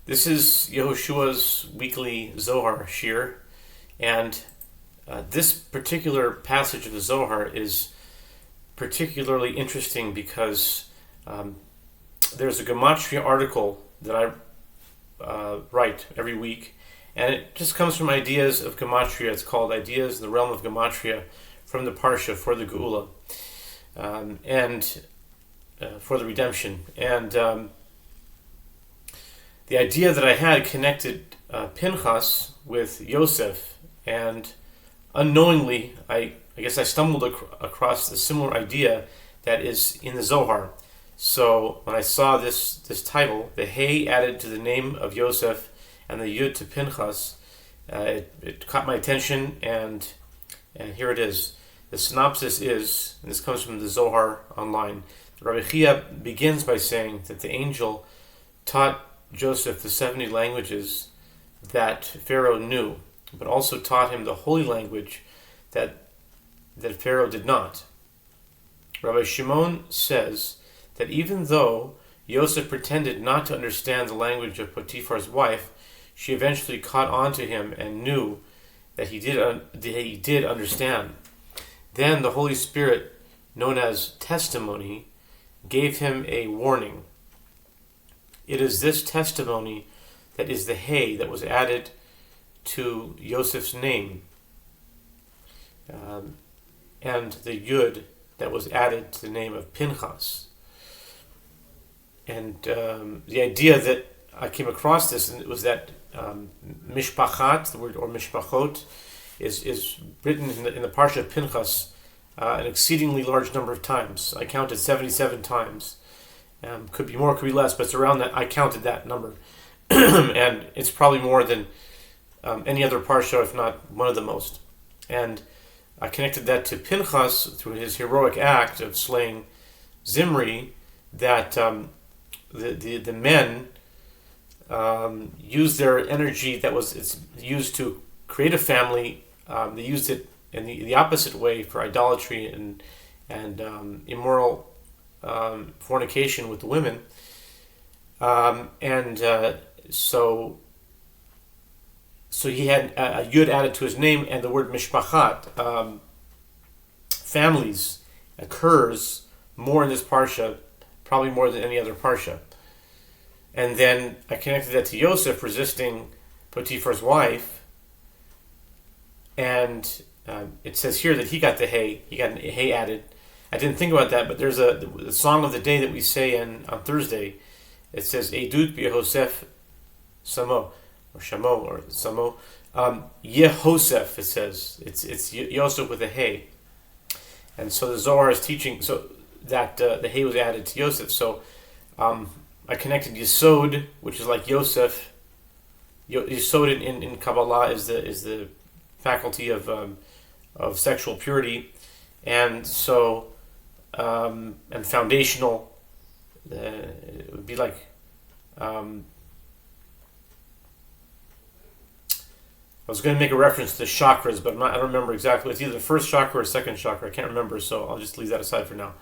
This is Yehoshua's weekly Zohar Shiur, and this particular passage of the Zohar is particularly interesting because there's a Gematria article that I write every week, and it just comes from ideas of Gematria. It's called Ideas in the Realm of Gematria from the Parsha for the Geula and for the Redemption. And the idea that I had connected Pinchas with Yosef, and unknowingly, I guess I stumbled across a similar idea that is in the Zohar. So when I saw this title, the Hey added to the name of Yosef and the Yud to Pinchas, it caught my attention, and here it is. The synopsis is, and this comes from the Zohar online, Rabbi Chia begins by saying that the angel taught Joseph the 70 languages that Pharaoh knew, but also taught him the holy language that Pharaoh did not. Rabbi Shimon says that even though Yosef pretended not to understand the language of Potiphar's wife, she eventually caught on to him and knew that he did understand. Then the Holy Spirit, known as testimony, gave him a warning. It is this testimony that is the Hey that was added to Yosef's name, and the Yud that was added to the name of Pinchas. And the idea that I came across this was that mishpachat, the word, or mishpachot, is written in the Parsha of Pinchas an exceedingly large number of times. I counted 77 times. Could be more, could be less, but it's around that. I counted that number. And it's probably more than any other parsha, if not one of the most. And I connected that to Pinchas through his heroic act of slaying Zimri, that the men used their energy that was used to create a family. They used it in the opposite way for idolatry and immoral fornication with the women, so he had a yud added to his name, and the word mishpachat, families, occurs more in this parsha, probably more than any other parsha. And then I connected that to Yosef resisting Potiphar's wife, and it says here that he got a hey added. I didn't think about that, but there's the song of the day that we say on Thursday. It says Edut b'Yehosef Samo, or Shamo, or Samo. Yehosef, it says. It's Yosef with a hey. And so the Zohar is teaching so that the hey was added to Yosef. So I connected Yesod, which is like Yosef. Yesod in Kabbalah is the faculty of sexual purity, and so and foundational. It would be like I was going to make a reference to the chakras, but I don't remember exactly. It's either the first chakra or second chakra. I can't remember, so I'll just leave that aside for now.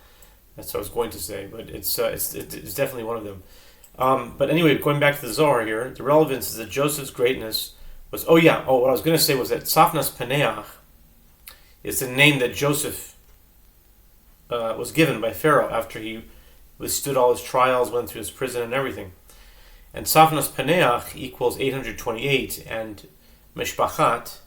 That's what I was going to say, but it's definitely one of them. But anyway, going back to the Zohar here, the relevance is that Joseph's greatness was. What I was going to say was that Safnas Paneach is the name that Joseph was given by Pharaoh after he withstood all his trials, went through his prison and everything. And Safnas Paneach equals 828, and Mishpachat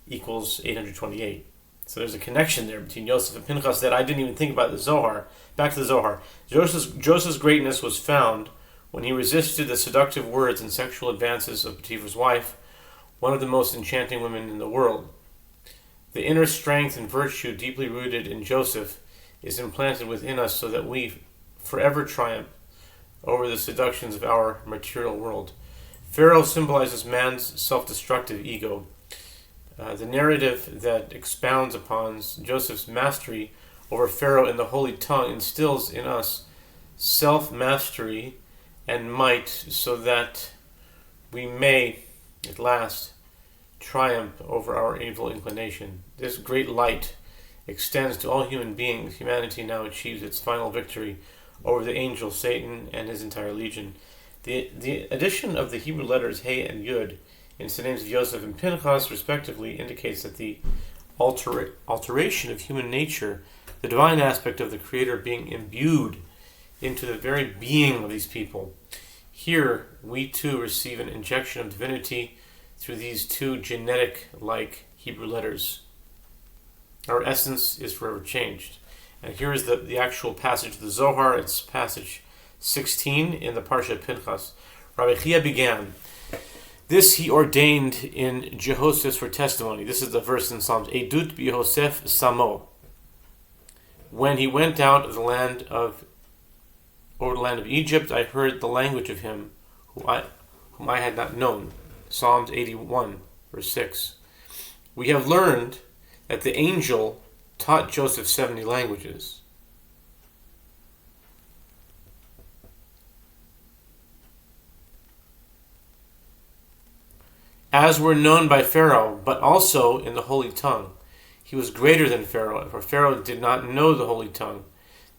equals 828. So there's a connection there between Yosef and Pinchas that I didn't even think about the Zohar. Back to the Zohar. Joseph's greatness was found when he resisted the seductive words and sexual advances of Potiphar's wife, one of the most enchanting women in the world. The inner strength and virtue deeply rooted in Joseph is implanted within us so that we forever triumph over the seductions of our material world. Pharaoh symbolizes man's self-destructive ego. The narrative that expounds upon Joseph's mastery over Pharaoh in the holy tongue instills in us self-mastery and might so that we may, at last, triumph over our evil inclination. This great light extends to all human beings. Humanity now achieves its final victory over the angel Satan and his entire legion. The addition of the Hebrew letters He and Yud into the names of Yosef and Pinchas, respectively, indicates that the alteration of human nature, the divine aspect of the Creator being imbued into the very being of these people. Here, we too receive an injection of divinity through these two genetic-like Hebrew letters. Our essence is forever changed. And here is the actual passage of the Zohar. It's passage 16 in the Parsha Pinchas. Rabbi Chia began, "This he ordained in Yehoshua for testimony." This is the verse in Psalms. "Edut b'Yosef samo." When he went out of the land of over the land of Egypt, I heard the language of him whom I had not known. Psalms 81, verse 6. We have learned that the angel taught Joseph 70 languages. As were known by Pharaoh, but also in the holy tongue. He was greater than Pharaoh, for Pharaoh did not know the holy tongue.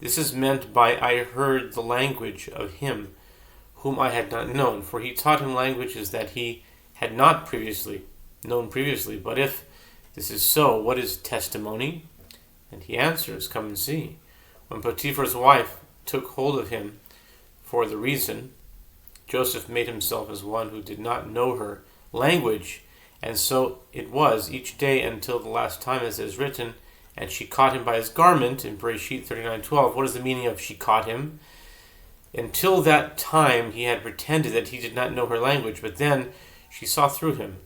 This is meant by I heard the language of him whom I had not known, for he taught him languages that he had not known previously. But if this is so, what is testimony? And he answers, come and see. When Potiphar's wife took hold of him for the reason, Joseph made himself as one who did not know her language, and so it was each day until the last time, as is written, and she caught him by his garment in Bereshit 39:12. What is the meaning of she caught him? Until that time he had pretended that he did not know her language, but then she saw through him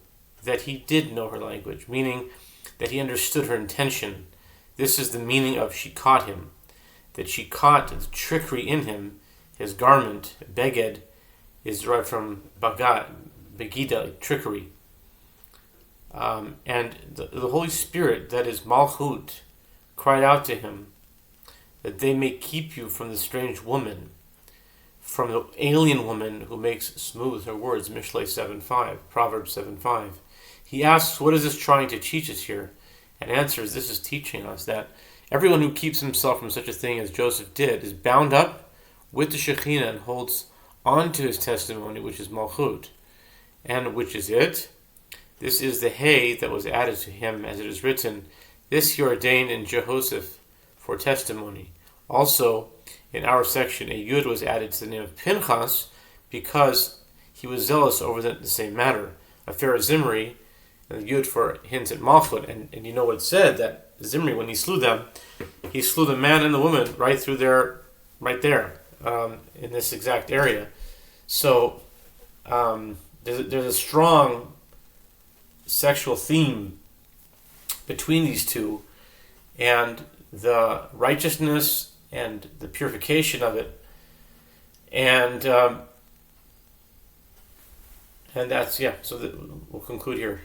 that he did know her language, meaning that he understood her intention. This is the meaning of she caught him, that she caught the trickery in him. His garment, beged, is derived from begida, trickery. And the Holy Spirit, that is Malchut, cried out to him that they may keep you from the strange woman, from the alien woman who makes smooth her words, Mishlei 7:5, Proverbs 7:5. He asks, what is this trying to teach us here? And answers, this is teaching us that everyone who keeps himself from such a thing as Joseph did is bound up with the Shekhinah and holds on to his testimony, which is Malchut. And which is it? This is the Hay that was added to him, as it is written, this he ordained in Jehoshaphat for testimony. Also, in our section, a Yud was added to the name of Pinchas because he was zealous over the same matter. A Pharaoh Zimri, and the Yud for hints at Malchut. And you know what it said, that Zimri, when he slew them, he slew the man and the woman right there, in this exact area. So, there's a strong sexual theme between these two, and the righteousness and the purification of it, and that's so we'll conclude here.